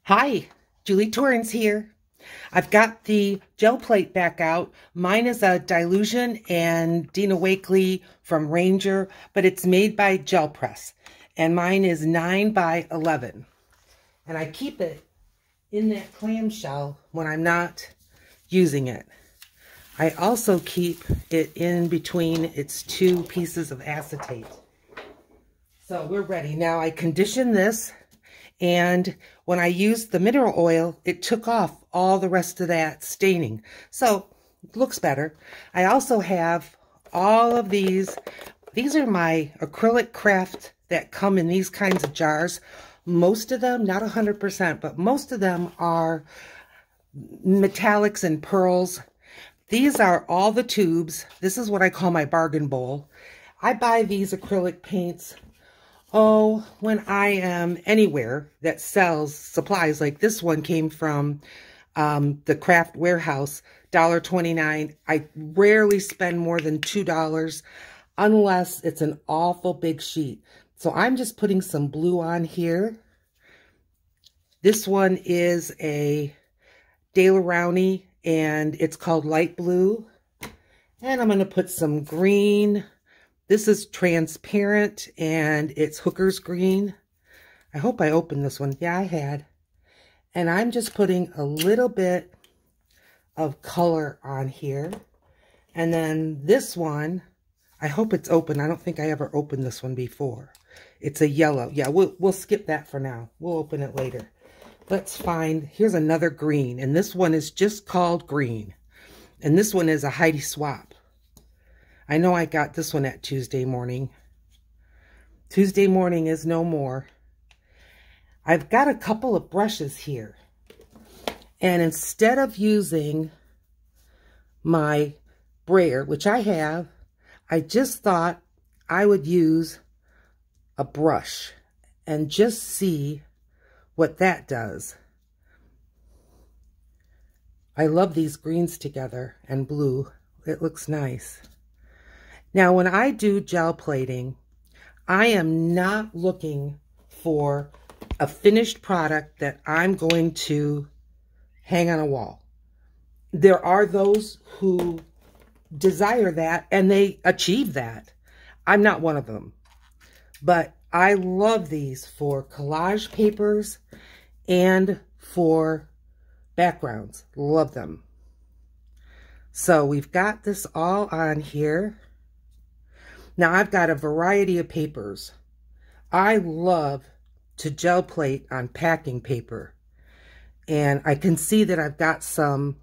Hi, Julie Torrance here. I've got the gel plate back out. Mine is a Dilution and Dina Wakley from Ranger, but it's made by Gel Press. And mine is 9 by 11. And I keep it in that clamshell when I'm not using it. I also keep it in between its two pieces of acetate. So we're ready. Now I condition this, and when I used the mineral oil, it took off all the rest of that staining. So it looks better. I also have all of these. These are my acrylic craft that come in these kinds of jars. Most of them, not 100%, but most of them are metallics and pearls. These are all the tubes. This is what I call my bargain bowl. I buy these acrylic paints, when I am anywhere that sells supplies. Like this one came from the craft warehouse, $1.29. I rarely spend more than $2 unless it's an awful big sheet. So I'm just putting some blue on here. This one is a Daler-Rowney, and it's called light blue. And I'm going to put some green. This is transparent, and it's hooker's green. I hope I opened this one. Yeah, I had. And I'm just putting a little bit of color on here. And then this one, I hope it's open. I don't think I ever opened this one before. It's a yellow. Yeah, we'll skip that for now. We'll open it later. Let's find, here's another green. And this one is just called green. And this one is a Heidi Swap. I know I got this one at Tuesday Morning. Tuesday Morning is no more. I've got a couple of brushes here. And instead of using my brayer, which I have, I just thought I would use a brush and just see what that does. I love these greens together and blue. It looks nice. Now, when I do gel plating, I am not looking for a finished product that I'm going to hang on a wall. There are those who desire that, and they achieve that. I'm not one of them. But I love these for collage papers and for backgrounds. Love them. So we've got this all on here. Now I've got a variety of papers. I love to gel plate on packing paper. And I can see that I've got some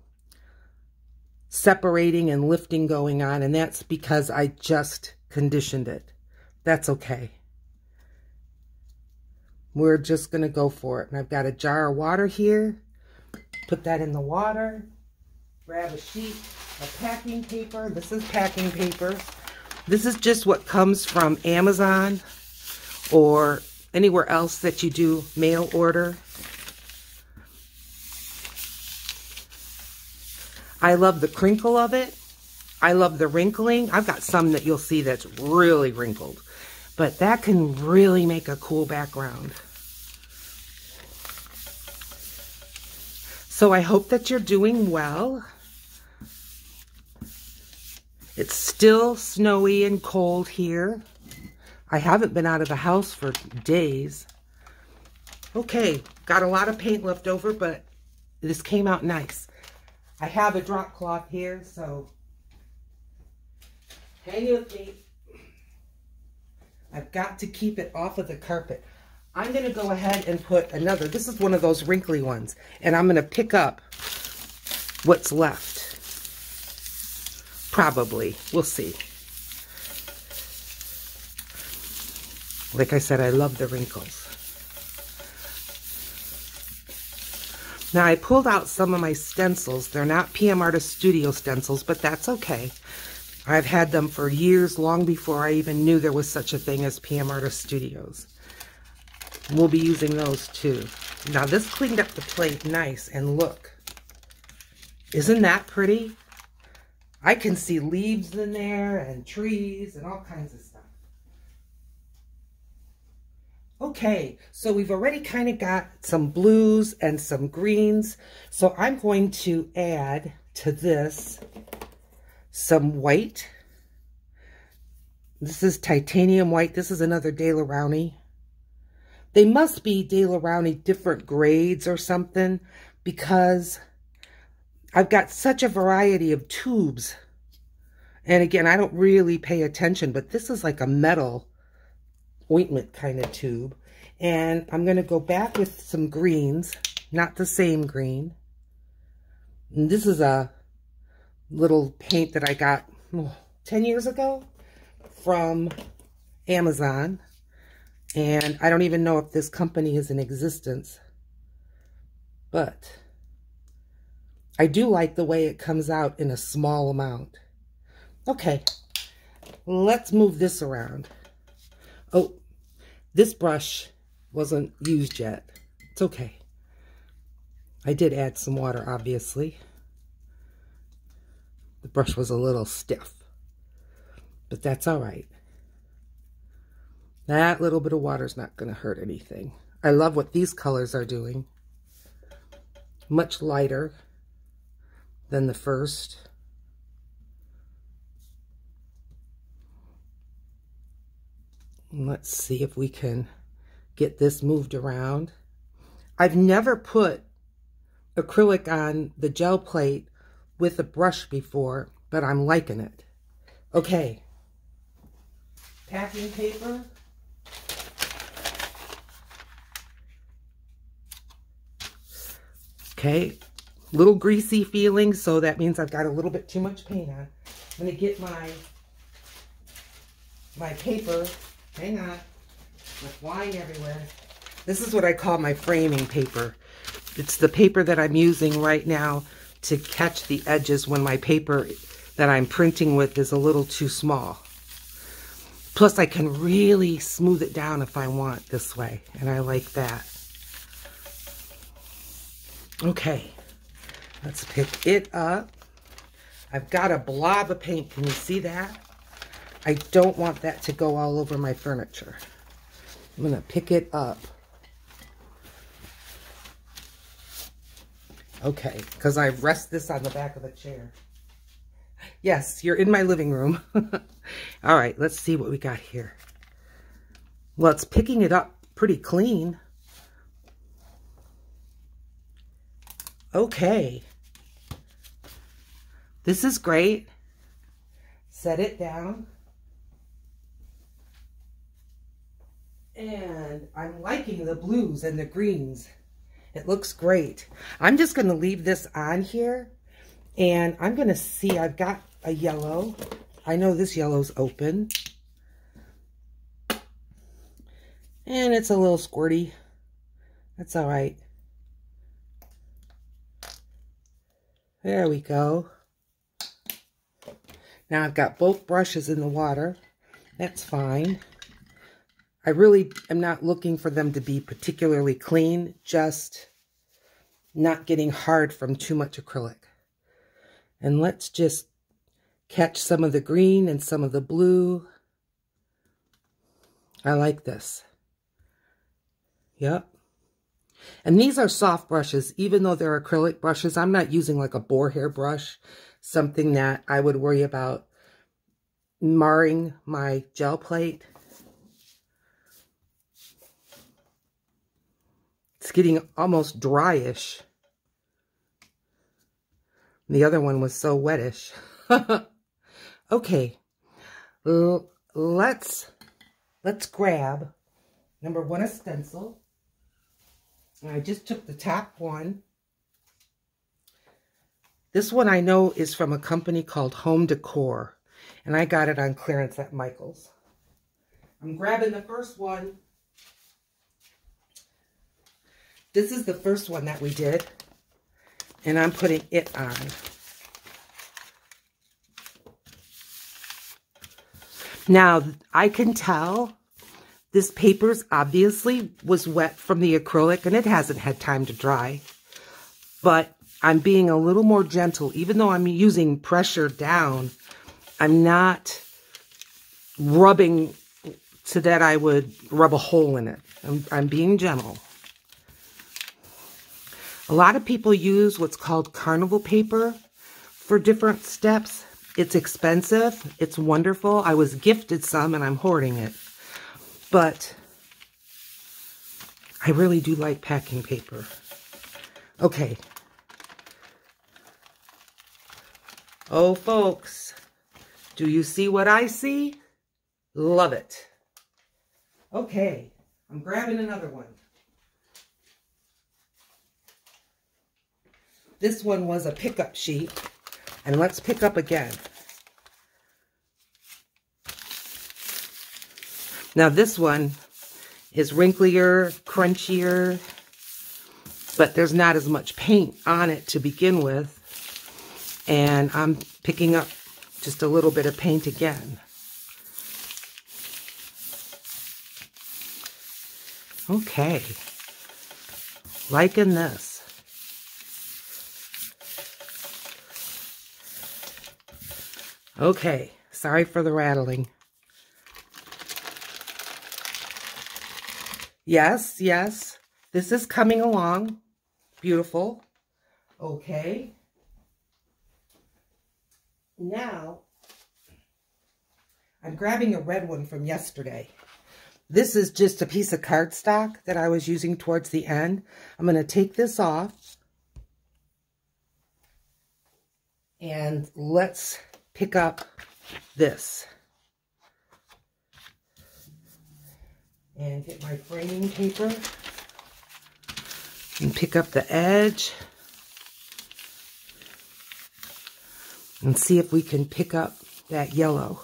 separating and lifting going on, and that's because I just conditioned it. That's okay. We're just going to go for it. And I've got a jar of water here. Put that in the water. Grab a sheet of packing paper. This is packing paper. This is just what comes from Amazon or anywhere else that you do mail order. I love the crinkle of it. I love the wrinkling. I've got some that you'll see that's really wrinkled, but that can really make a cool background. So I hope that you're doing well. It's still snowy and cold here. I haven't been out of the house for days. Okay, got a lot of paint left over, but this came out nice. I have a drop cloth here, so hang with me. I've got to keep it off of the carpet. I'm going to go ahead and put another. This is one of those wrinkly ones, and I'm going to pick up what's left. Probably. We'll see. Like I said, I love the wrinkles. Now, I pulled out some of my stencils. They're not PM Artist Studio stencils, but that's okay. I've had them for years, long before I even knew there was such a thing as PM Artist Studios. We'll be using those too. Now, this cleaned up the plate nice, and look. Isn't that pretty? I can see leaves in there and trees and all kinds of stuff. Okay, so we've already kind of got some blues and some greens. So I'm going to add to this some white. This is titanium white. This is another Daler-Rowney. They must be Daler-Rowney different grades or something, because I've got such a variety of tubes. And again, I don't really pay attention, but this is like a metal ointment kind of tube. And I'm going to go back with some greens, not the same green. And this is a little paint that I got 10 years ago from Amazon. And I don't even know if this company is in existence, but I do like the way it comes out in a small amount. Okay, let's move this around. Oh, this brush wasn't used yet. It's okay. I did add some water, obviously. The brush was a little stiff, but that's all right. That little bit of water is not going to hurt anything. I love what these colors are doing. Much lighter than the first. Let's see if we can get this moved around. I've never put acrylic on the gel plate with a brush before, but I'm liking it. Okay. Packing paper. Okay, little greasy feeling, so that means I've got a little bit too much paint on. I'm going to get my paper. Hang on. It's flying everywhere. This is what I call my framing paper. It's the paper that I'm using right now to catch the edges when my paper that I'm printing with is a little too small. Plus, I can really smooth it down if I want this way, and I like that. Okay, let's pick it up. I've got a blob of paint. Can you see that? I don't want that to go all over my furniture. I'm going to pick it up. Okay, because I rest this on the back of the chair. Yes, you're in my living room. All right, let's see what we got here. Well, it's picking it up pretty clean. Okay. This is great. Set it down. And I'm liking the blues and the greens. It looks great. I'm just going to leave this on here. And I'm going to see, I've got a yellow. I know this yellow's open. And it's a little squirty. That's all right. There we go. Now I've got both brushes in the water. That's fine. I really am not looking for them to be particularly clean, just not getting hard from too much acrylic. And let's just catch some of the green and some of the blue. I like this. Yep. And these are soft brushes, even though they're acrylic brushes. I'm not using like a boar hair brush, something that I would worry about marring my gel plate. It's getting almost dryish. The other one was so wettish. Okay, let's grab number 1, a stencil. And I just took the top one. This one I know is from a company called Home Decor, and I got it on clearance at Michael's. I'm grabbing the first one. This is the first one that we did, and I'm putting it on. Now, I can tell this paper's obviously was wet from the acrylic, and it hasn't had time to dry. But I'm being a little more gentle. Even though I'm using pressure down, I'm not rubbing so that I would rub a hole in it. I'm being gentle. A lot of people use what's called carnival paper for different steps. It's expensive. It's wonderful. I was gifted some and I'm hoarding it. But I really do like packing paper. Okay. Oh, folks, do you see what I see? Love it. Okay, I'm grabbing another one. This one was a pickup sheet, and let's pick up again. Now this one is wrinklier, crunchier, but there's not as much paint on it to begin with. And I'm picking up just a little bit of paint again. Okay, liking this. Okay, sorry for the rattling. Yes, yes, this is coming along. Beautiful. Okay. Now, I'm grabbing a red one from yesterday. This is just a piece of cardstock that I was using towards the end. I'm going to take this off. And let's pick up this. And get my framing paper. And pick up the edge. And see if we can pick up that yellow.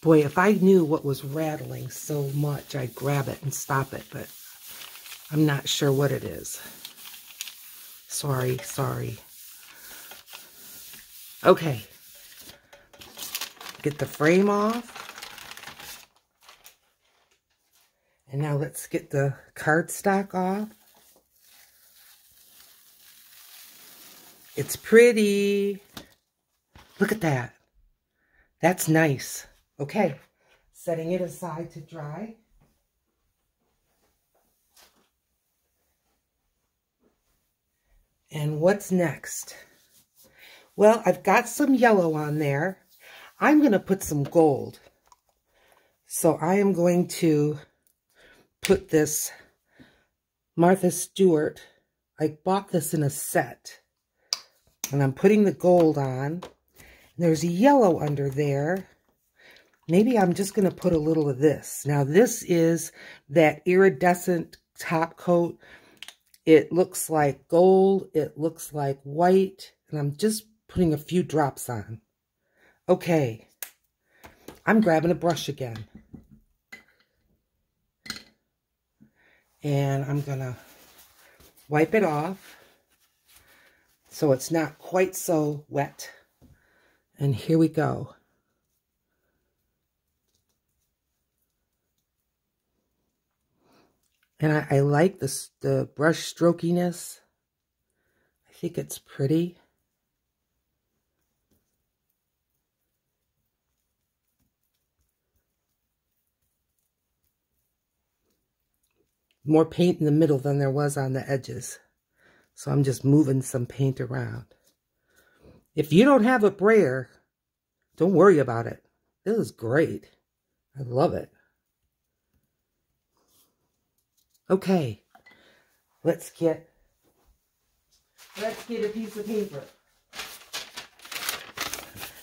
Boy, if I knew what was rattling so much, I'd grab it and stop it, but I'm not sure what it is. Sorry, sorry. Okay. Get the frame off. And now let's get the cardstock off. It's pretty. Look at that. That's nice. Okay, setting it aside to dry. And what's next? Well, I've got some yellow on there. I'm going to put some gold. So I am going to put this Martha Stewart. I bought this in a set. And I'm putting the gold on. There's yellow under there. Maybe I'm just going to put a little of this. Now this is that iridescent top coat. It looks like gold. It looks like white. And I'm just putting a few drops on. Okay. I'm grabbing a brush again. And I'm going to wipe it off so it's not quite so wet. And here we go. And I like this, the brush strokiness. I think it's pretty. More paint in the middle than there was on the edges. So I'm just moving some paint around. If you don't have a brayer, don't worry about it. This is great. I love it. Okay, let's get a piece of paper.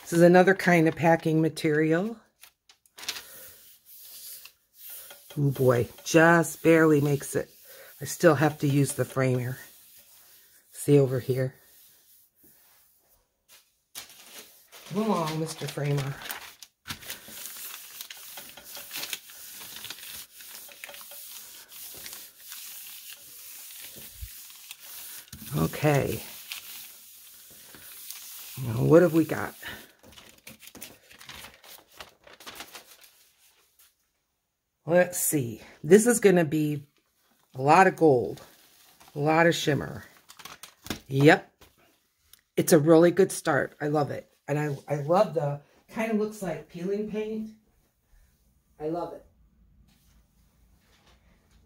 This is another kind of packing material. Oh boy, just barely makes it. I still have to use the framer. See over here. Come along, Mr. Framer. Okay. Now, what have we got? Let's see. This is going to be a lot of gold, a lot of shimmer. Yep. It's a really good start. I love it. And I love the Kind of looks like peeling paint. I love it.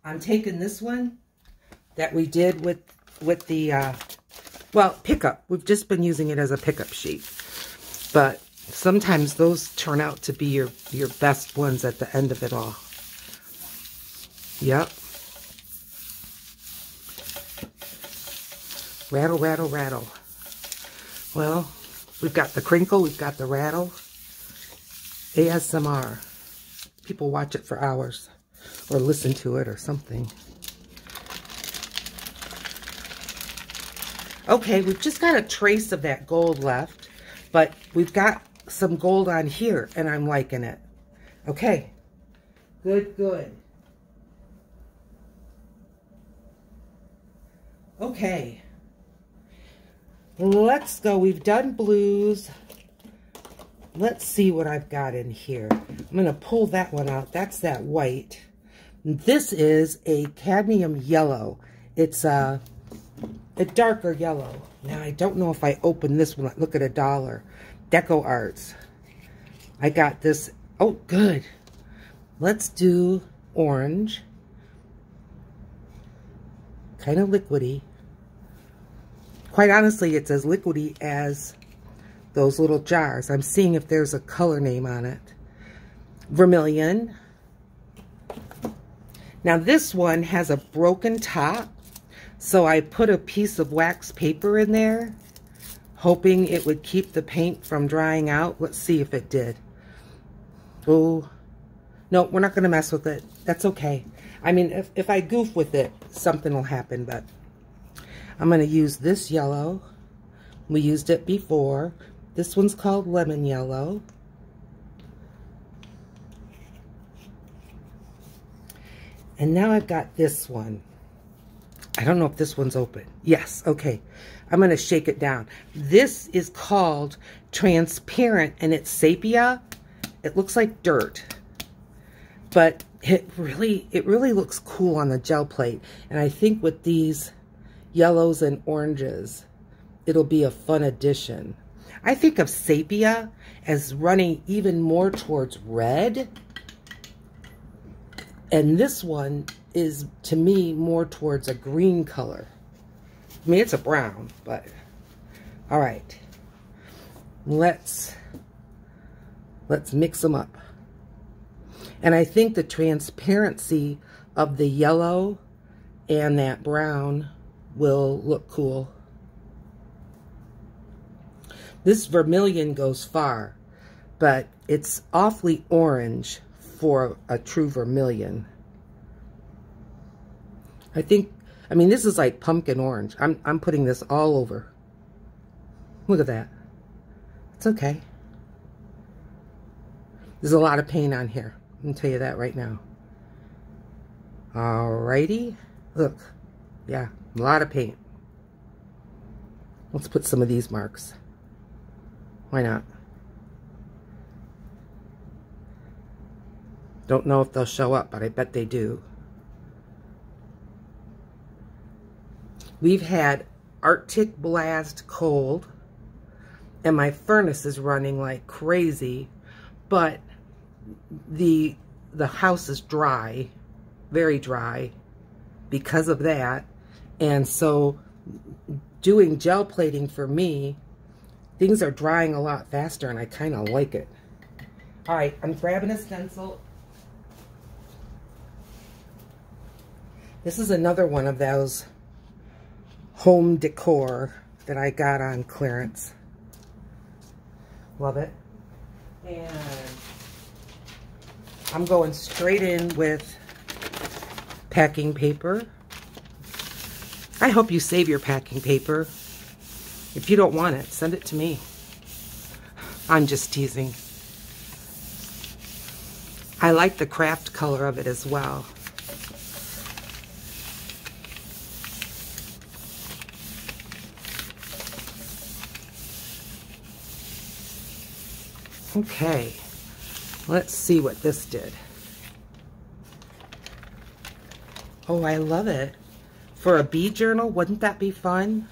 I'm taking this one that we did with the, well, pickup. We've just been using it as a pickup sheet. But sometimes those turn out to be your best ones at the end of it all. Yep. Rattle, rattle, rattle. Well, we've got the crinkle, we've got the rattle. ASMR. People watch it for hours or listen to it or something. Okay, we've just got a trace of that gold left, but we've got some gold on here and I'm liking it. Okay, good, good. Okay, let's go. We've done blues. Let's see what I've got in here. I'm going to pull that one out. That's that white. This is a cadmium yellow. It's a darker yellow. Now, I don't know if I open this one. Look at $1. Deco Arts. I got this. Oh, good. Let's do orange. Kind of liquidy. Quite honestly, it's as liquidy as those little jars. I'm seeing if there's a color name on it. Vermilion. Now this one has a broken top, so I put a piece of wax paper in there, hoping it would keep the paint from drying out. Let's see if it did. Oh, no, we're not going to mess with it. That's okay. I mean, if I goof with it, something will happen, but I'm going to use this yellow. We used it before. This one's called lemon yellow. And now I've got this one. I don't know if this one's open. Yes, okay. I'm going to shake it down. This is called transparent and it's sepia. It looks like dirt. But it really looks cool on the gel plate. And I think with these yellows and oranges, it'll be a fun addition. I think of sepia as running even more towards red. And this one is, to me, more towards a green color. I mean, it's a brown, but all right. Let's mix them up. And I think the transparency of the yellow and that brown will look cool. This vermilion goes far, but it's awfully orange for a true vermilion. I mean, this is like pumpkin orange. I'm putting this all over. Look at that. It's okay. There's a lot of paint on here. I can tell you that right now. Alrighty. Look. Yeah, a lot of paint. Let's put some of these marks. Why not? Don't know if they'll show up, but I bet they do. We've had Arctic blast cold, and my furnace is running like crazy, but the house is dry, very dry because of that. And so doing gel plating for me, things are drying a lot faster and I kind of like it. All right, I'm grabbing a stencil. This is another one of those home decor that I got on clearance. Love it. And I'm going straight in with packing paper. I hope you save your packing paper. If you don't want it, send it to me. I'm just teasing. I like the craft color of it as well. Okay, let's see what this did. Oh, I love it. For a bee journal, wouldn't that be fun?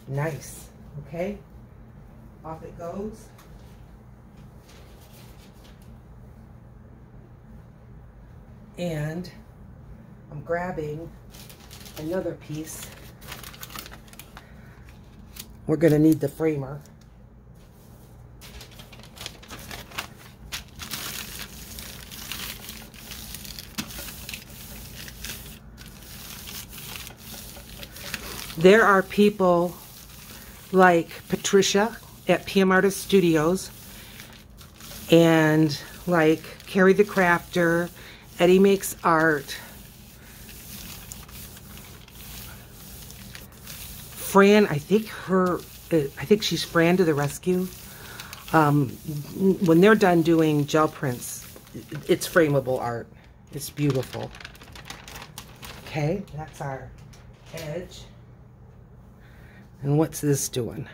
Nice. Okay, off it goes. And I'm grabbing another piece. We're going to need the framer. There are people like Patricia at PM Artist Studios and like Carrie the Crafter, Eddie Makes Art, Fran, I think she's Fran to the rescue. When they're done doing gel prints, it's frameable art. It's beautiful. Okay, that's our edge. And what's this doing?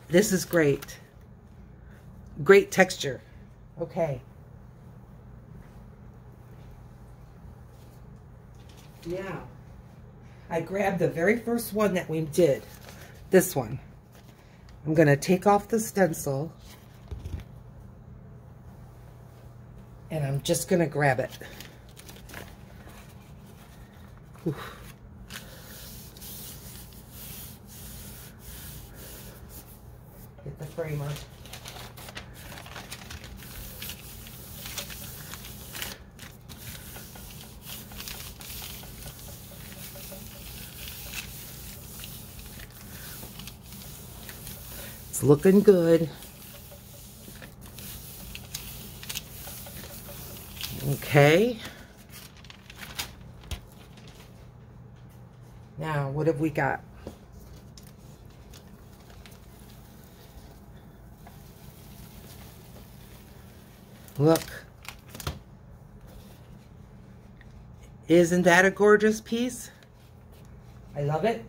This is great. Great texture. Okay. Now, I grabbed the very first one that we did. This one. I'm going to take off the stencil. And I'm just going to grab it. Oof. Get the framer. It's looking good. Okay. Now, what have we got? Look. Isn't that a gorgeous piece? I love it.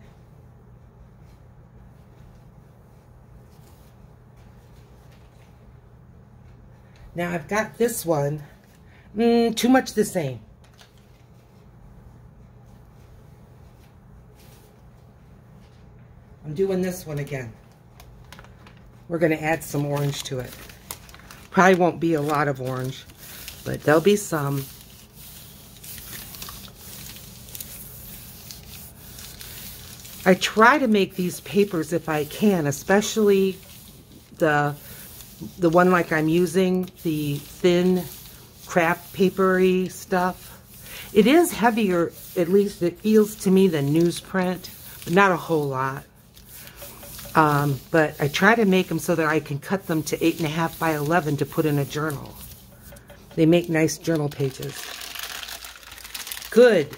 Now I've got this one. Too much the same. I'm doing this one again. We're going to add some orange to it. Probably won't be a lot of orange, but there'll be some. I try to make these papers if I can, especially the one like I'm using, the thin craft papery stuff. It is heavier, at least it feels to me, than newsprint, but not a whole lot. But I try to make them so that I can cut them to 8.5 by 11 to put in a journal. They make nice journal pages. Good.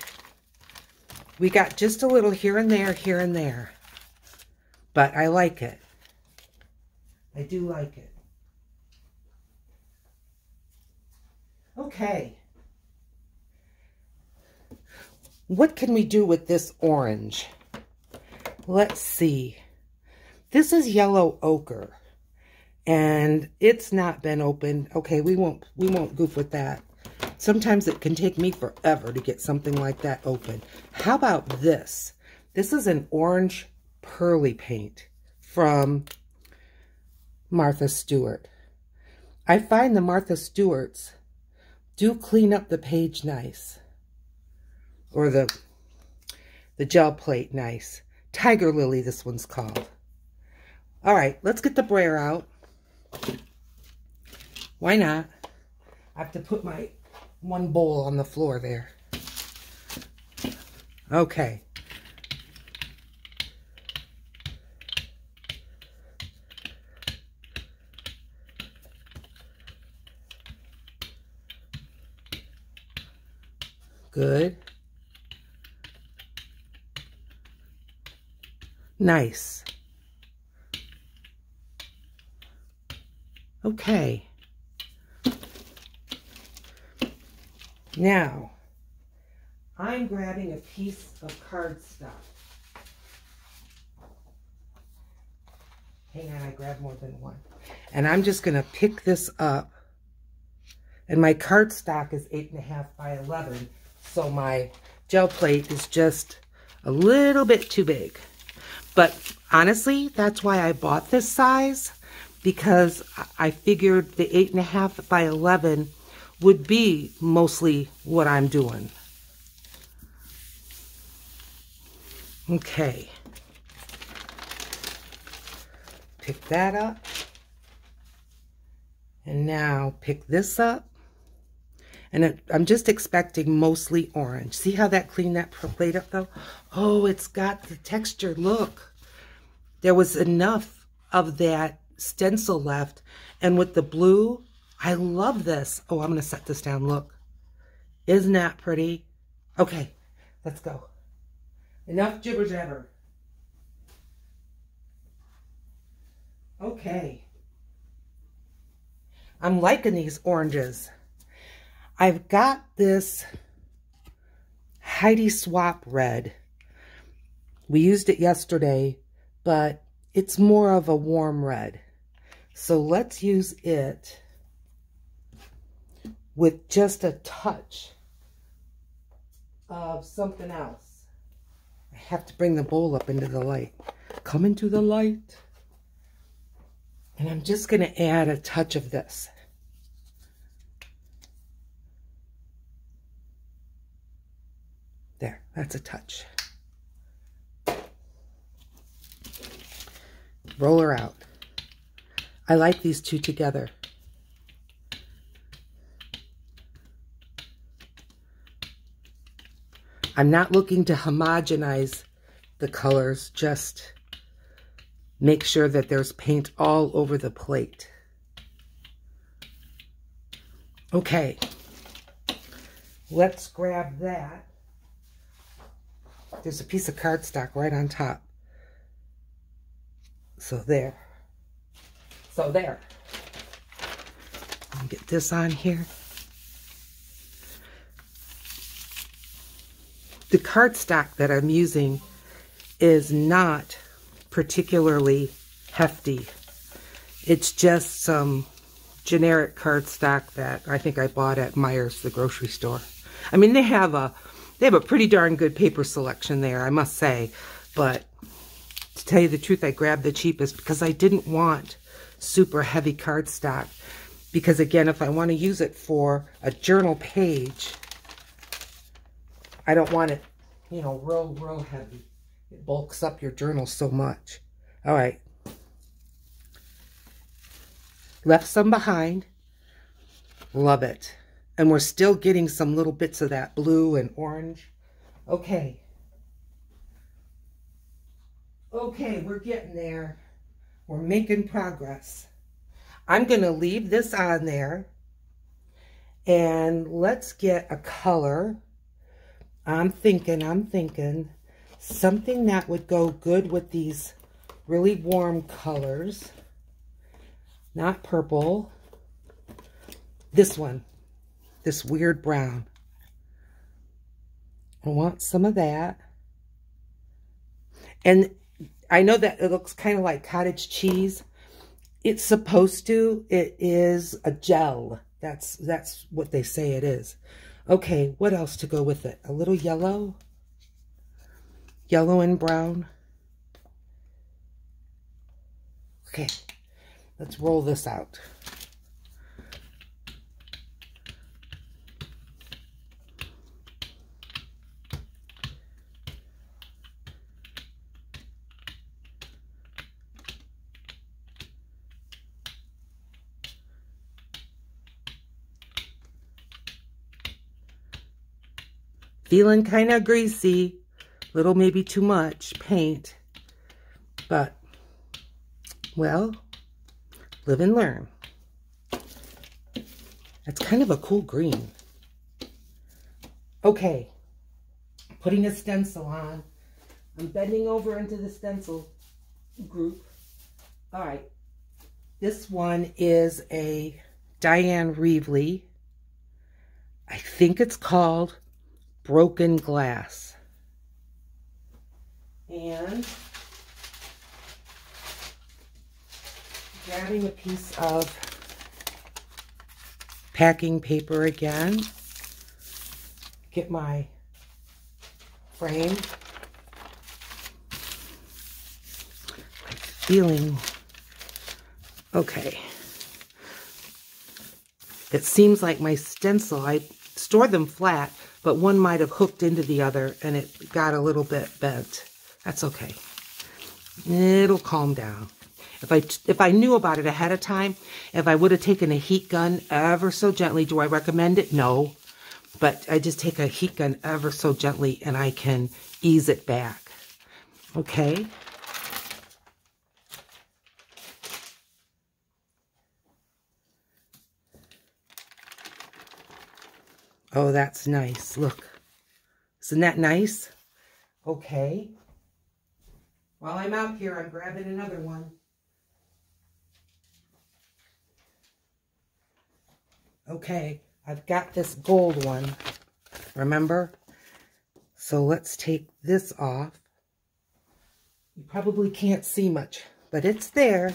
We got just a little here and there. But I like it. I do like it. Okay. What can we do with this orange? Let's see. This is yellow ochre, and it's not been opened. Okay, we won't goof with that. Sometimes it can take me forever to get something like that open. How about this? This is an orange pearly paint from Martha Stewart. I find the Martha Stewarts do clean up the page nice, or the gel plate nice. Tiger Lily, this one's called. All right, let's get the brayer out. Why not? I have to put my one bowl on the floor there. Okay. Good. Nice. Okay. Now, I'm grabbing a piece of cardstock. Hang on, I grabbed more than one. And I'm just going to pick this up. And my cardstock is 8.5 by 11. So my gel plate is just a little bit too big. But honestly, that's why I bought this size. because I figured the 8.5 by 11 would be mostly what I'm doing. Okay. Pick that up. And now pick this up. And I'm just expecting mostly orange. See how that cleaned that plate up though? Oh, it's got the texture. Look. There was enough of that stencil left. And with the blue, I love this. Oh, I'm going to set this down. Look. Isn't that pretty? Okay, let's go. Enough jibber jabber. Okay. I'm liking these oranges. I've got this Heidi Swap red. We used it yesterday, but it's more of a warm red. So let's use it with just a touch of something else. I have to bring the bowl up into the light. Come into the light. And I'm just going to add a touch of this. There, that's a touch. Roll her out. I like these two together. I'm not looking to homogenize the colors, just make sure that there's paint all over the plate. Okay, let's grab that. There's a piece of cardstock right on top. So there. So there. Let me get this on here. The cardstock that I'm using is not particularly hefty. It's just some generic cardstock that I think I bought at Meijer's, the grocery store. I mean, they have a pretty darn good paper selection there, I must say. But to tell you the truth, I grabbed the cheapest because I didn't want super heavy cardstock. Because again, if I want to use it for a journal page, I don't want it, you know, real heavy. It bulks up your journal so much. All right. Left some behind. Love it. And we're still getting some little bits of that blue and orange. Okay. Okay, we're getting there. We're making progress. I'm going to leave this on there. And let's get a color. I'm thinking something that would go good with these really warm colors. Not purple. This one. This weird brown. I want some of that. And I know that it looks kind of like cottage cheese. It's supposed to. It is a gel. That's what they say it is. Okay, what else to go with it? A little yellow. Yellow and brown. Okay, let's roll this out. Feeling kind of greasy, little maybe too much paint, but, well, live and learn. That's kind of a cool green. Okay, putting a stencil on. I'm bending over into the stencil group. All right, this one is a Diane Reevely. I think it's called Broken Glass. And grabbing a piece of packing paper again. Get my frame. I'm feeling Okay. It seems like my stencil, I stored them flat, but one might have hooked into the other and it got a little bit bent. That's okay. It'll calm down. If I knew about it ahead of time, if I would have taken a heat gun ever so gently, do I recommend it? No. But I just take a heat gun ever so gently and I can ease it back. Okay. Oh, that's nice. Look. Isn't that nice? Okay. While I'm out here, I'm grabbing another one. Okay, I've got this gold one. Remember? So let's take this off. You probably can't see much, but it's there.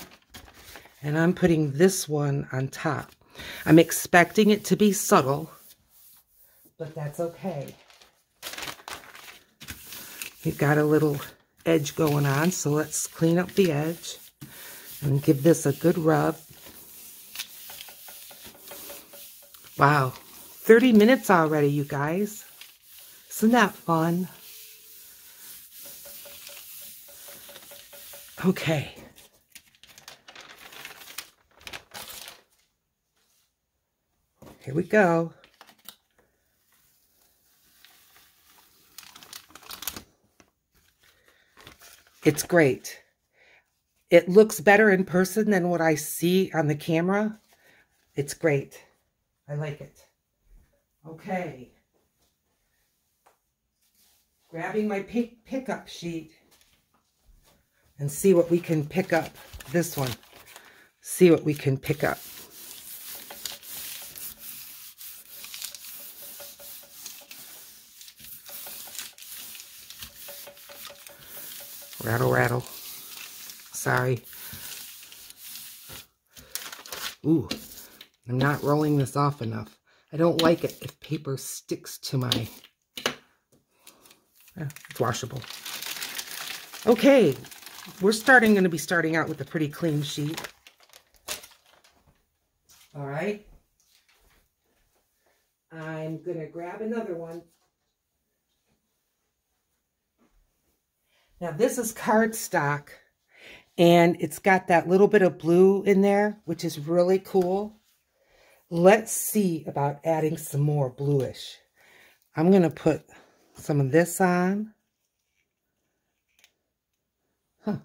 And I'm putting this one on top. I'm expecting it to be subtle, but that's okay. We've got a little edge going on, so let's clean up the edge and give this a good rub. Wow, 30 minutes already, you guys. Isn't that fun? Okay. Here we go. It's great. It looks better in person than what I see on the camera. It's great. I like it. Okay. Grabbing my pickup sheet and see what we can pick up. This one. See what we can pick up. Rattle, rattle. Sorry. Ooh, I'm not rolling this off enough. I don't like it if paper sticks to my... it's washable. Okay, we're going to be starting out with a pretty clean sheet. All right. I'm going to grab another one. Now this is cardstock, and it's got that little bit of blue in there, which is really cool. Let's see about adding some more bluish. I'm going to put some of this on. Huh.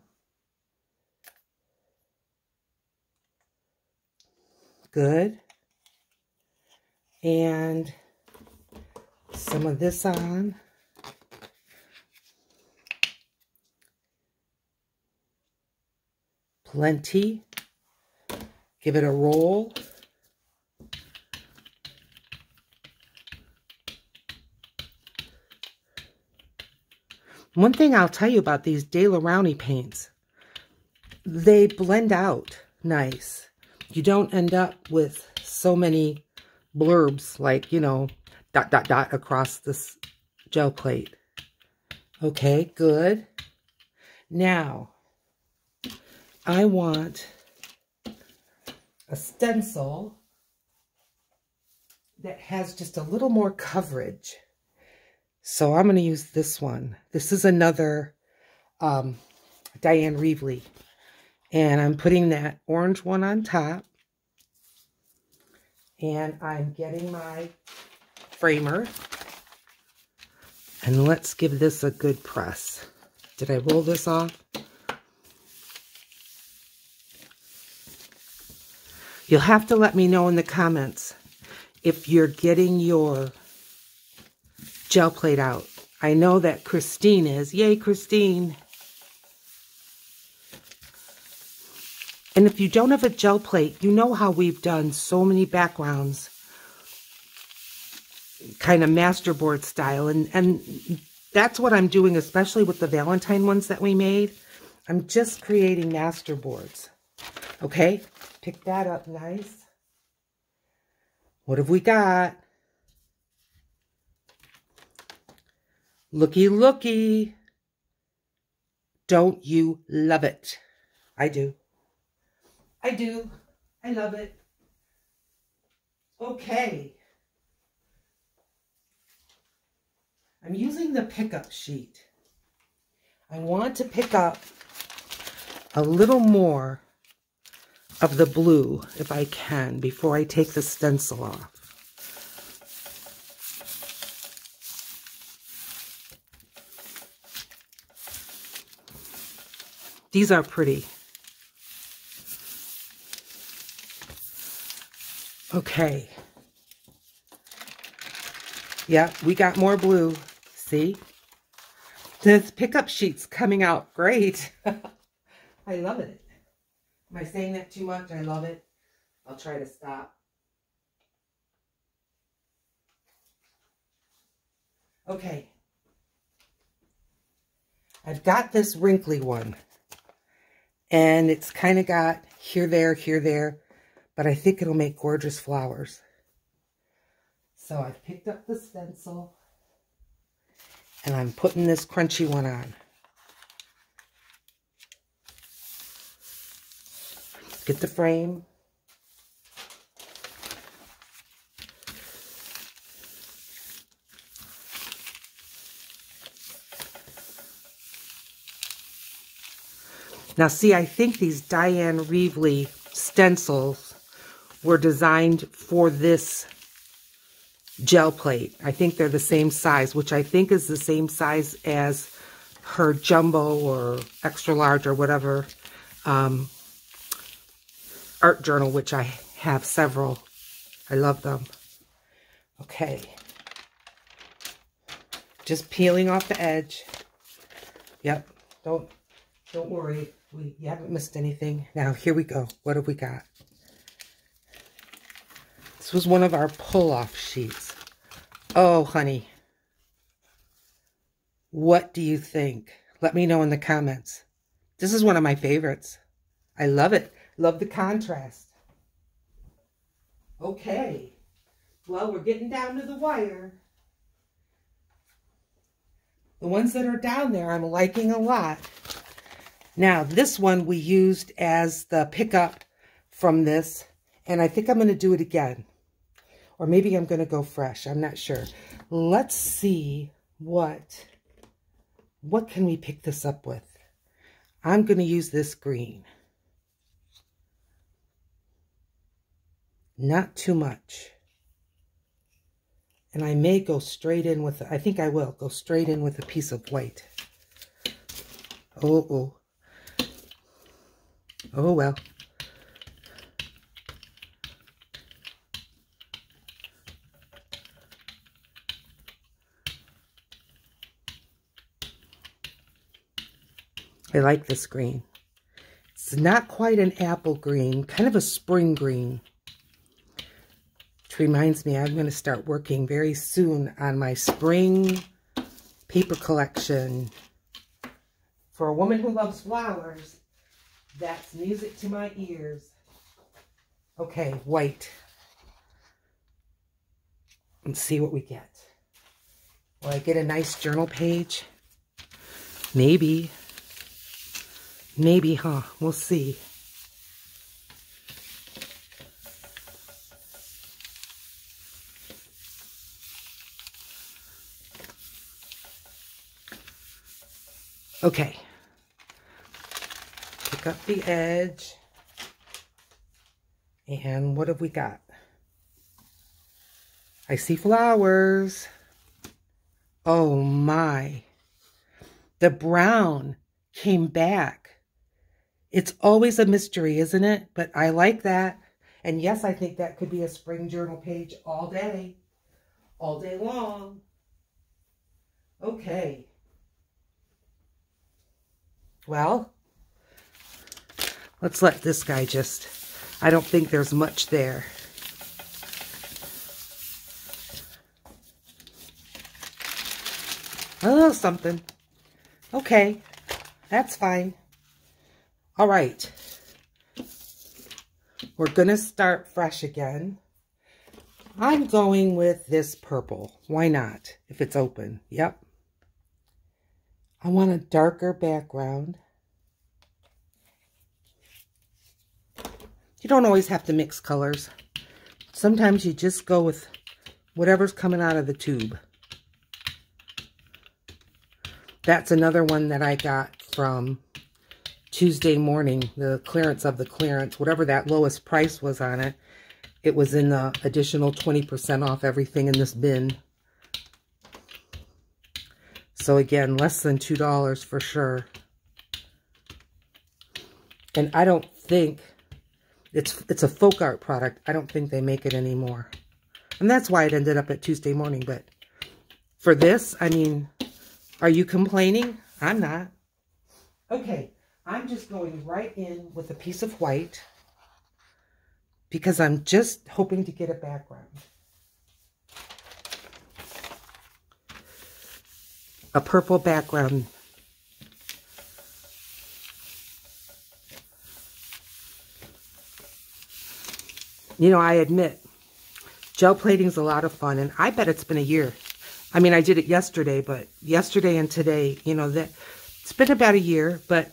Good. And some of this on. Plenty. Give it a roll. One thing I'll tell you about these Daler Rowney paints, they blend out nice. You don't end up with so many blurbs like, you know, ... across this gel plate. Okay, good. Now, I want a stencil that has just a little more coverage. So I'm going to use this one. This is another Diane Reevely. And I'm putting that orange one on top. And I'm getting my framer. And let's give this a good press. Did I roll this off? You'll have to let me know in the comments if you're getting your gel plate out. I know that Christine is. Yay, Christine. And if you don't have a gel plate, you know how we've done so many backgrounds, kind of masterboard style. And that's what I'm doing, especially with the Valentine ones that we made. I'm just creating masterboards. Okay? Pick that up nice. What have we got? Looky, looky. Don't you love it? I do. I do. I love it. Okay. I'm using the pickup sheet. I want to pick up a little more of the blue, if I can, before I take the stencil off. These are pretty. Okay. Yeah, we got more blue. See? This pickup sheet's coming out great. I love it. Am I saying that too much? I love it. I'll try to stop. Okay. I've got this wrinkly one. And it's kind of got here, there. But I think it'll make gorgeous flowers. So I've picked up the stencil. And I'm putting this crunchy one on. Get the frame. Now see, I think these Diane Reevely stencils were designed for this gel plate. I think they're the same size, which I think is the same size as her jumbo or extra large or whatever art journal, which I have several. I love them. Okay. Just peeling off the edge. Yep. Don't worry. You haven't missed anything. Now, here we go. What have we got? This was one of our pull-off sheets. Oh, honey. What do you think? Let me know in the comments. This is one of my favorites. I love it. Love the contrast. Okay. Well, we're getting down to the wire. The ones that are down there I'm liking a lot. Now, this one we used as the pickup from this, and I think I'm going to do it again. Or maybe I'm going to go fresh. I'm not sure. Let's see what can we pick this up with. I'm going to use this green. Not too much. And I may go straight in with, I think I will go straight in with a piece of white. Oh well. I like this green. It's not quite an apple green, kind of a spring green. Which reminds me, I'm going to start working very soon on my spring paper collection. For a woman who loves flowers, that's music to my ears. Okay, white. Let's see what we get. Will I get a nice journal page? Maybe. Maybe, huh? We'll see. Okay. Pick up the edge. And what have we got? I see flowers. Oh my. The brown came back. It's always a mystery, isn't it? But I like that. And yes, I think that could be a spring journal page all day long. Okay. Well, let's let this guy just, I don't think there's much there. A little something. Okay, that's fine. All right. We're going to start fresh again. I'm going with this purple. Why not? If it's open. Yep. I want a darker background. You don't always have to mix colors. Sometimes you just go with whatever's coming out of the tube. That's another one that I got from Tuesday morning, the clearance of the clearance. Whatever that lowest price was on it, it was in the additional 20% off everything in this bin. So again, less than $2 for sure. And I don't think, it's a folk art product. I don't think they make it anymore. And that's why it ended up at Tuesday morning. But for this, I mean, are you complaining? I'm not. Okay, I'm just going right in with a piece of white because I'm just hoping to get a background. A purple background. You know, I admit, gel plating is a lot of fun, and I bet it's been a year. I mean, I did it yesterday, but yesterday and today, you know, that it's been about a year, but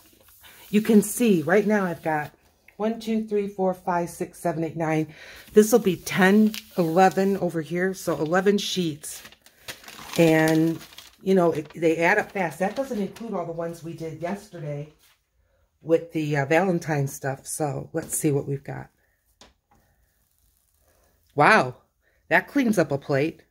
you can see right now I've got 1, 2, 3, 4, 5, 6, 7, 8, 9. This will be 10, 11 over here, so 11 sheets. And you know, they add up fast. That doesn't include all the ones we did yesterday with the Valentine stuff. So let's see what we've got. Wow, that cleans up a plate.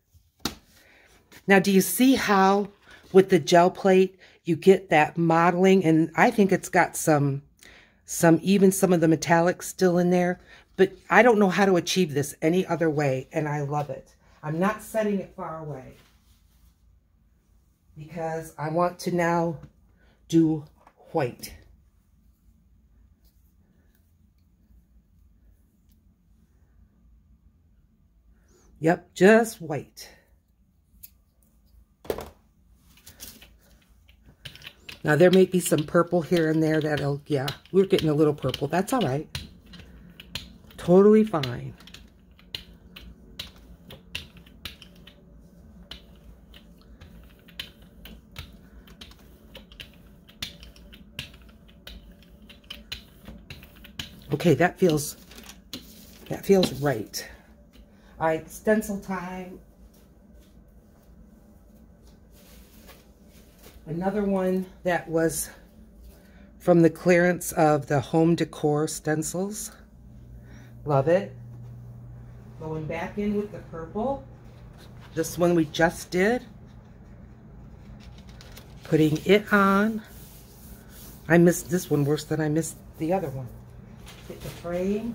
Now, do you see how with the gel plate you get that modeling? And I think it's got even some of the metallics still in there. But I don't know how to achieve this any other way, and I love it. I'm not setting it far away, because I want to now do white. Yep, just white. Now there may be some purple here and there that'll, yeah, we're getting a little purple. That's all right. Totally fine. Okay, that feels right. All right, stencil time. Another one that was from the clearance of the home decor stencils. Love it. Going back in with the purple. This one we just did. Putting it on. I missed this one worse than I missed the other one. Hit the frame.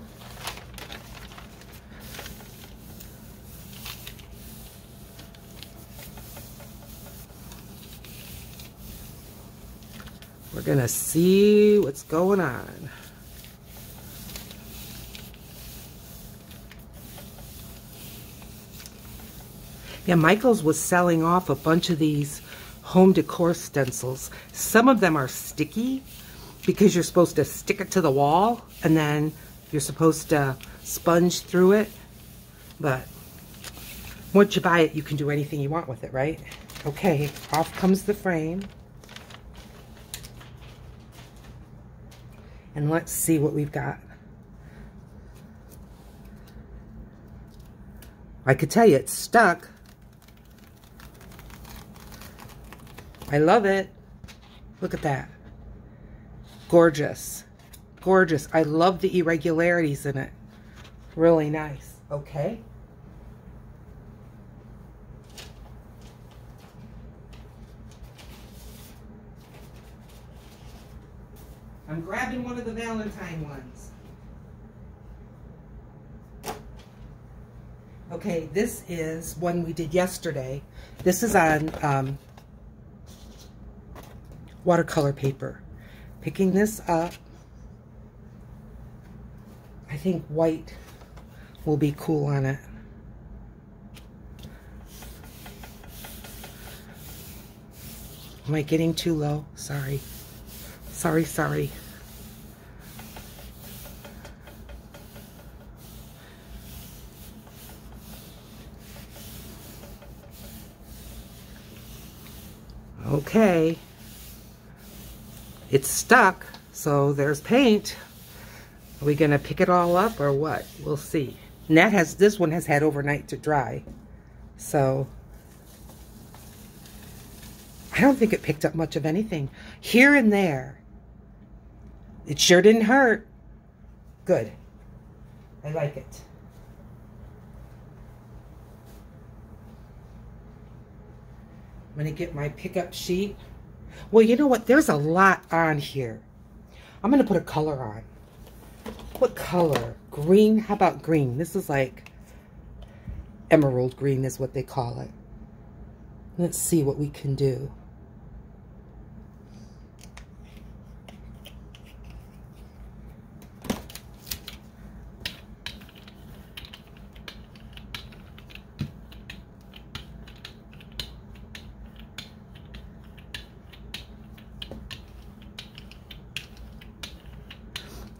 We're gonna see what's going on. Yeah, Michael's was selling off a bunch of these home decor stencils. Some of them are sticky, because you're supposed to stick it to the wall and then you're supposed to sponge through it. But once you buy it, you can do anything you want with it, right? Okay, off comes the frame. And let's see what we've got. I could tell you it's stuck. I love it. Look at that. Gorgeous. Gorgeous. I love the irregularities in it. Really nice. Okay. I'm grabbing one of the Valentine ones. Okay, this is one we did yesterday. This is on watercolor paper. Picking this up. I think white will be cool on it. Am I getting too low? Sorry. Sorry. Okay. It's stuck, so there's paint. Are we gonna pick it all up or what? We'll see. And this one has had overnight to dry. So I don't think it picked up much of anything. Here and there. It sure didn't hurt. Good. I like it. I'm going to get my pickup sheet. Well, you know what? There's a lot on here. I'm going to put a color on. What color? Green? How about green? This is like emerald green is what they call it. Let's see what we can do.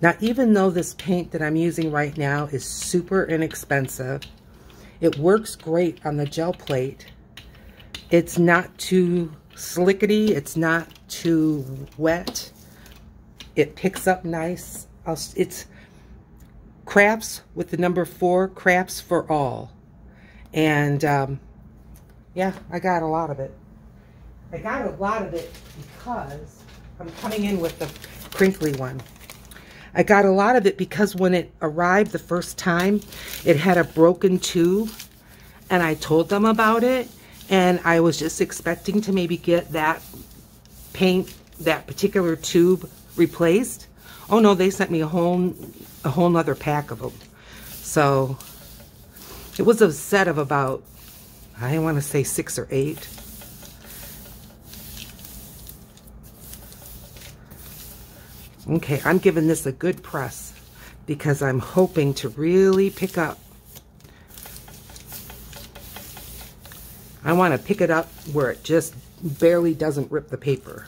Now, even though this paint that I'm using right now is super inexpensive, it works great on the gel plate. It's not too slickety. It's not too wet. It picks up nice. It's crafts with the number 4, crafts for all. And yeah, I got a lot of it. I got a lot of it because I'm coming in with the crinkly one. I got a lot of it because when it arrived the first time, it had a broken tube, and I told them about it, and I was just expecting to maybe get that paint, that particular tube replaced. Oh no, they sent me a whole nother pack of them. So it was a set of about, I want to say 6 or 8. Okay, I'm giving this a good press because I'm hoping to really pick up. I want to pick it up where it just barely doesn't rip the paper.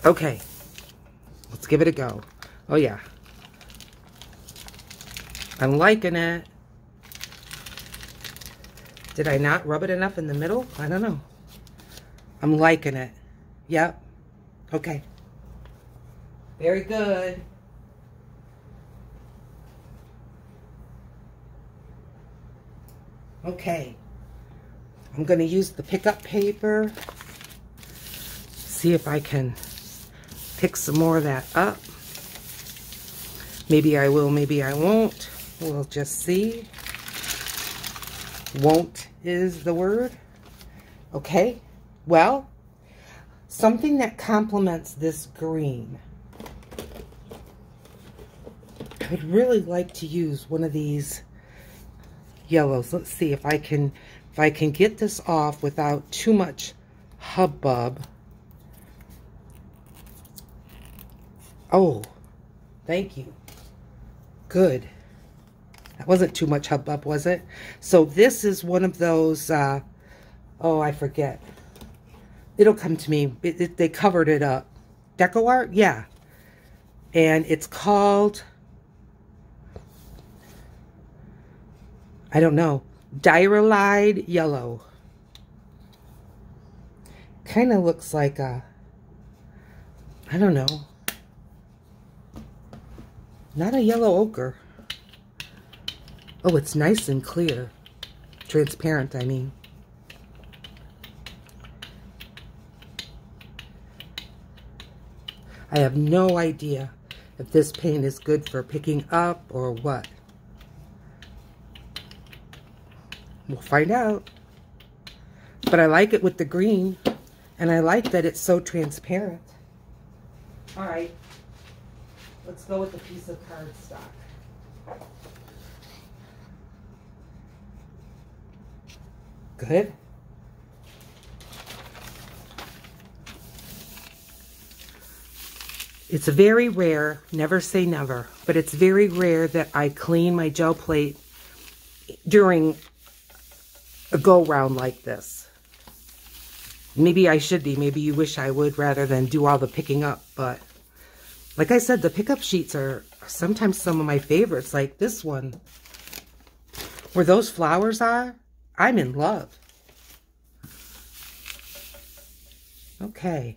Okay, let's give it a go. Oh yeah. I'm liking it. Did I not rub it enough in the middle? I don't know. I'm liking it. Yep. Okay. Very good. Okay. I'm going to use the pickup paper. See if I can pick some more of that up. Maybe I will, maybe I won't. We'll just see. Won't is the word. Okay. Well, something that complements this green. I would really like to use one of these yellows. Let's see if I can get this off without too much hubbub. Oh, thank you. Good. That wasn't too much hubbub, was it? So this is one of those, oh, I forget. It'll come to me. They covered it up. Deco art? Yeah. And it's called, I don't know, Diarylide Yellow. Kind of looks like a, I don't know, not a yellow ochre. Oh, it's nice and clear. Transparent, I mean. I have no idea if this paint is good for picking up or what. We'll find out. But I like it with the green, and I like that it's so transparent. All right, let's go with a piece of cardstock. Good. It's very rare, never say never, but it's very rare that I clean my gel plate during a go-round like this. Maybe I should be. Maybe you wish I would rather than do all the picking up. But like I said, the pickup sheets are sometimes some of my favorites. Like this one. Where those flowers are, I'm in love. Okay.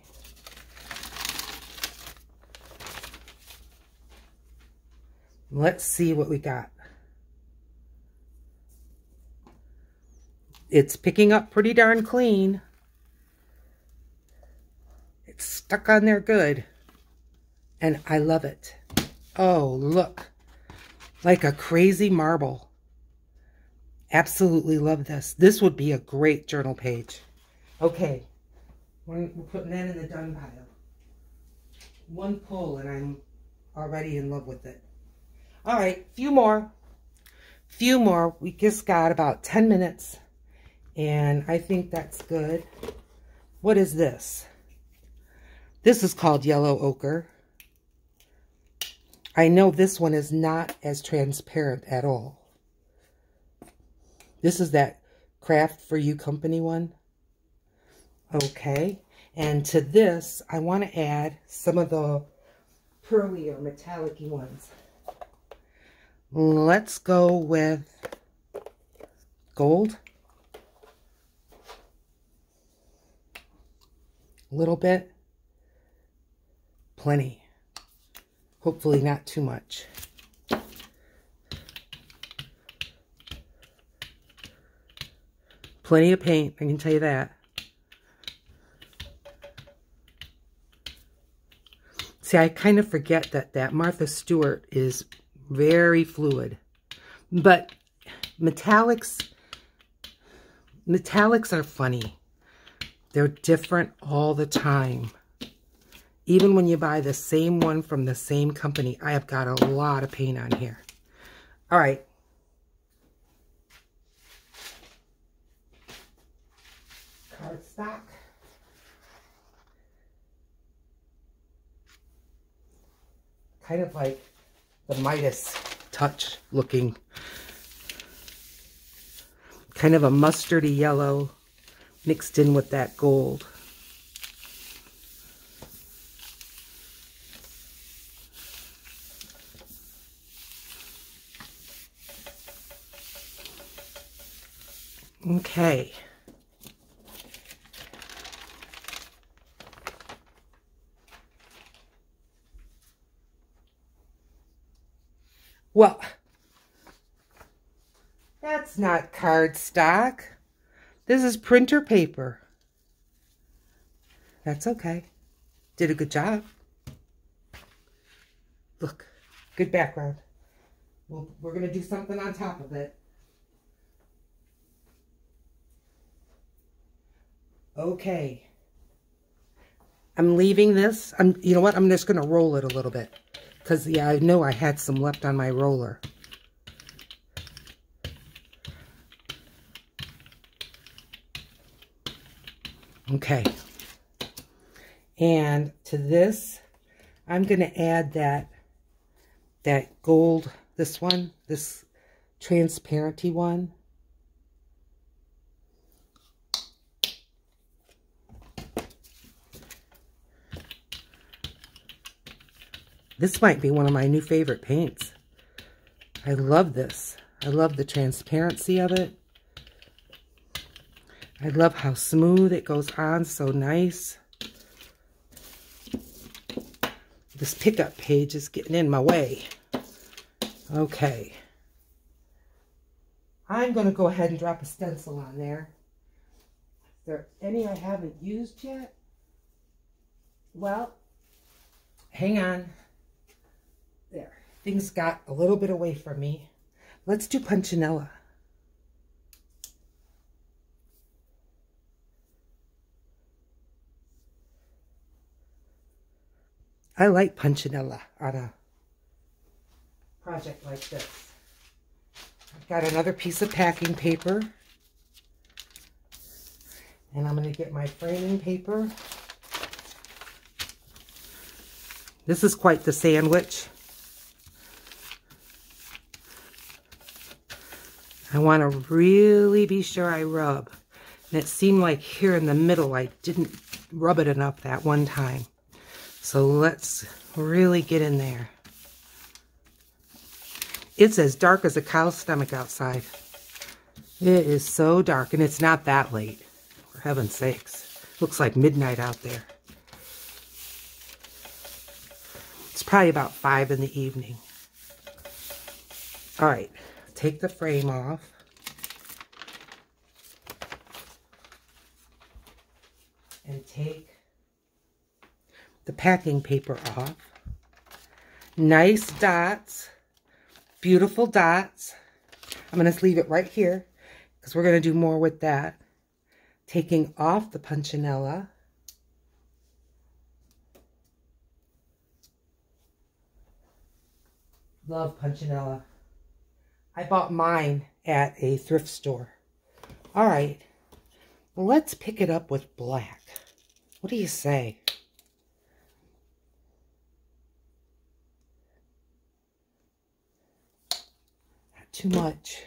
Let's see what we got. It's picking up pretty darn clean. It's stuck on there good. And I love it. Oh, look. Like a crazy marble. Absolutely love this. This would be a great journal page. Okay. We're putting that in the done pile. One pull and I'm already in love with it. All right, few more. We just got about 10 minutes. And I think that's good. What is this? This is called yellow ochre. I know this one is not as transparent at all. This is that Craft for You Company one. Okay. And to this, I want to add some of the pearly or metallic-y ones. Let's go with gold. A little bit. Plenty. Hopefully not too much. Plenty of paint, I can tell you that. See, I kind of forget that Martha Stewart is very fluid. But metallics are funny. They're different all the time. Even when you buy the same one from the same company, I have got a lot of paint on here. All right. Cardstock. Kind of like the Midas touch looking. Kind of a mustardy yellow mixed in with that gold. Okay. Well, that's not cardstock. This is printer paper. That's okay. Did a good job. Look, good background. Well, we're going to do something on top of it. Okay. I'm leaving this. You know what? I'm just going to roll it a little bit. Because, yeah, I know I had some left on my roller. Okay. And to this, I'm going to add that gold, this one, this transparency one. This might be one of my new favorite paints. I love this. I love the transparency of it. I love how smooth it goes on, so nice. This pickup page is getting in my way. Okay. I'm going to go ahead and drop a stencil on there. Is there any I haven't used yet? Well, hang on. There. Things got a little bit away from me. Let's do Punchinella. I like Punchinella on a project like this. I've got another piece of packing paper. And I'm going to get my framing paper. This is quite the sandwich. I want to really be sure I rub. And it seemed like here in the middle I didn't rub it enough that one time. So let's really get in there. It's as dark as a cow's stomach outside. It is so dark, and it's not that late. For heaven's sakes. Looks like midnight out there. It's probably about 5 in the evening. All right, take the frame off. And take the packing paper off. Nice dots, beautiful dots. I'm going to leave it right here because we're going to do more with that. Taking off the punchinella. Love punchinella. I bought mine at a thrift store. All right, well, let's pick it up with black. What do you say? Not too much.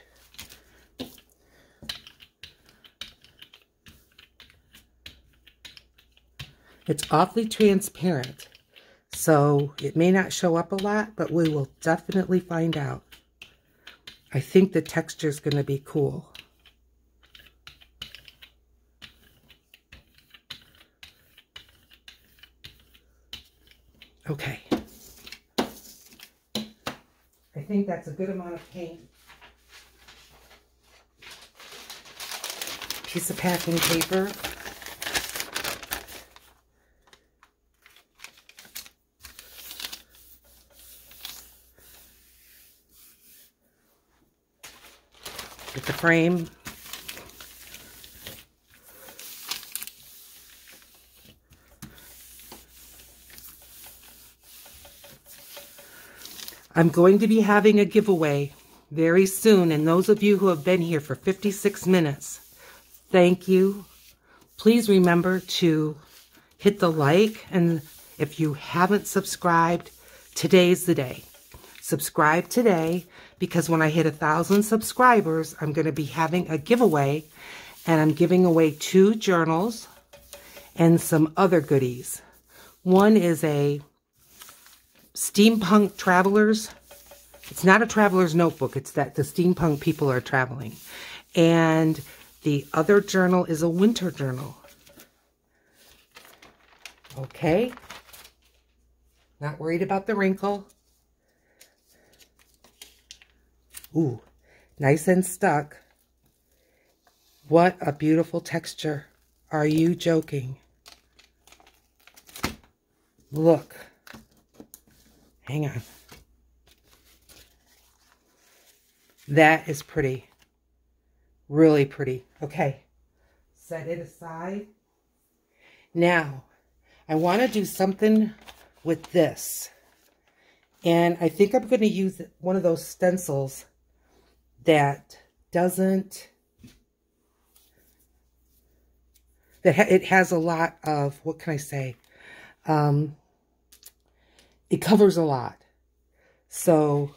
It's awfully transparent, so it may not show up a lot, but we will definitely find out. I think the texture is going to be cool. Okay. I think that's a good amount of paint. Piece of packing paper. Get the frame. I'm going to be having a giveaway very soon, and those of you who have been here for 56 minutes, thank you. Please remember to hit the like, and if you haven't subscribed, today's the day. Subscribe today, because when I hit 1,000 subscribers, I'm going to be having a giveaway, and I'm giving away 2 journals and some other goodies. One is a Steampunk Travelers. It's not a traveler's notebook. It's that the steampunk people are traveling. And the other journal is a winter journal. Okay. Not worried about the wrinkle. Ooh, nice and stuck. What a beautiful texture. Are you joking? Look. Hang on. That is pretty. Really pretty. Okay. Set it aside. Now, I want to do something with this. And I think I'm going to use one of those stencils that doesn't... it has a lot of... What can I say? It covers a lot. So,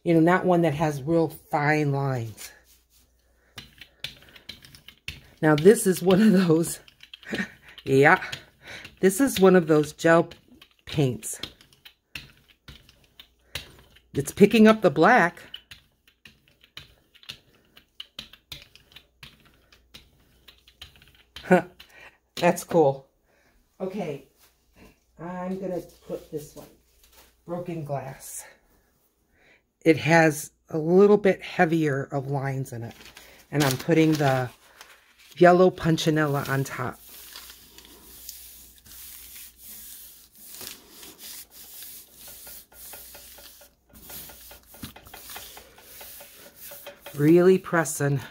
you know, not one that has real fine lines. Now, this is one of those, yeah, this is one of those gel paints. It's picking up the black. That's cool. Okay. I'm going to put this one, Broken Glass. It has a little bit heavier of lines in it. And I'm putting the yellow punchinella on top. Really pressing.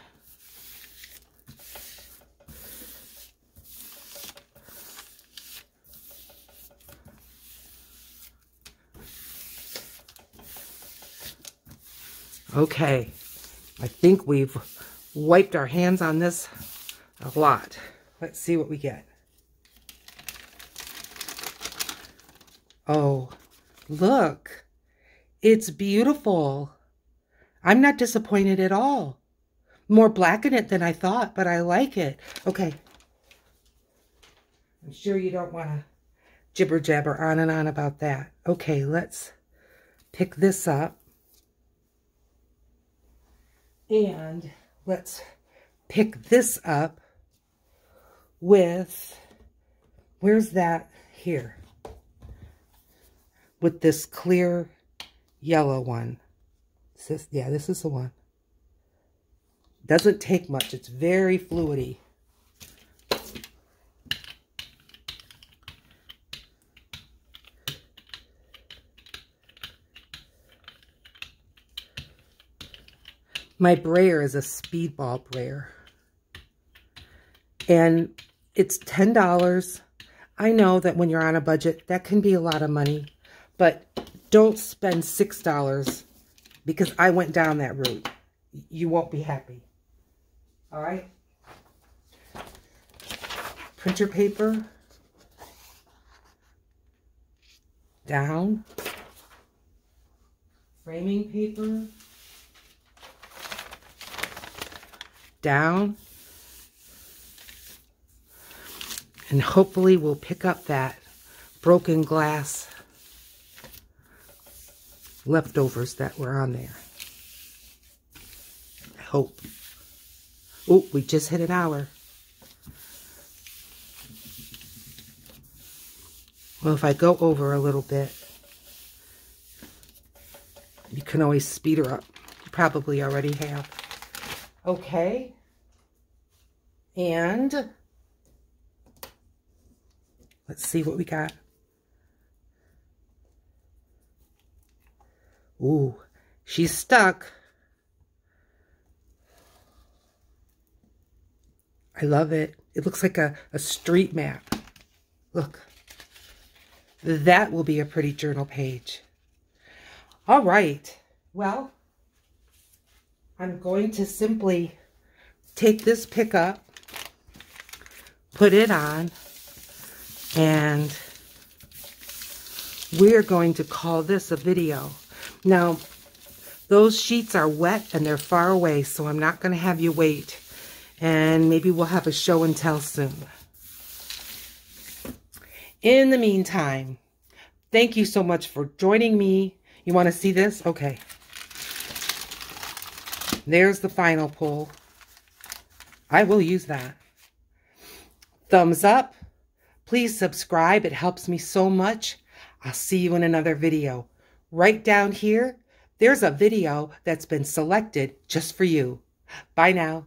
Okay, I think we've wiped our hands on this a lot. Let's see what we get. Oh, look, it's beautiful. I'm not disappointed at all. More black in it than I thought, but I like it. Okay. I'm sure you don't want to jibber jabber on and on about that. Okay, let's pick this up. And let's pick this up with, where's that? Here. With this clear yellow one. Yeah, this is the one. Doesn't take much. It's very fluidy. My brayer is a speedball brayer. And it's $10. I know that when you're on a budget, that can be a lot of money. But don't spend $6 because I went down that route. You won't be happy. All right? Printer paper. Down. Framing paper. Down. And hopefully we'll pick up that broken glass leftovers that were on there. I hope. Oh, we just hit an hour. Well, if I go over a little bit, you can always speed her up. You probably already have. Okay. And let's see what we got. Ooh, she's stuck. I love it. It looks like a street map. Look. That will be a pretty journal page. All right. Well, I'm going to simply take this pickup, put it on, and we're going to call this a video. Now, those sheets are wet and they're far away, so I'm not going to have you wait. And maybe we'll have a show and tell soon. In the meantime, thank you so much for joining me. You want to see this? Okay. There's the final pull. I will use that. Thumbs up. Please subscribe. It helps me so much. I'll see you in another video. Right down here, there's a video that's been selected just for you. Bye now.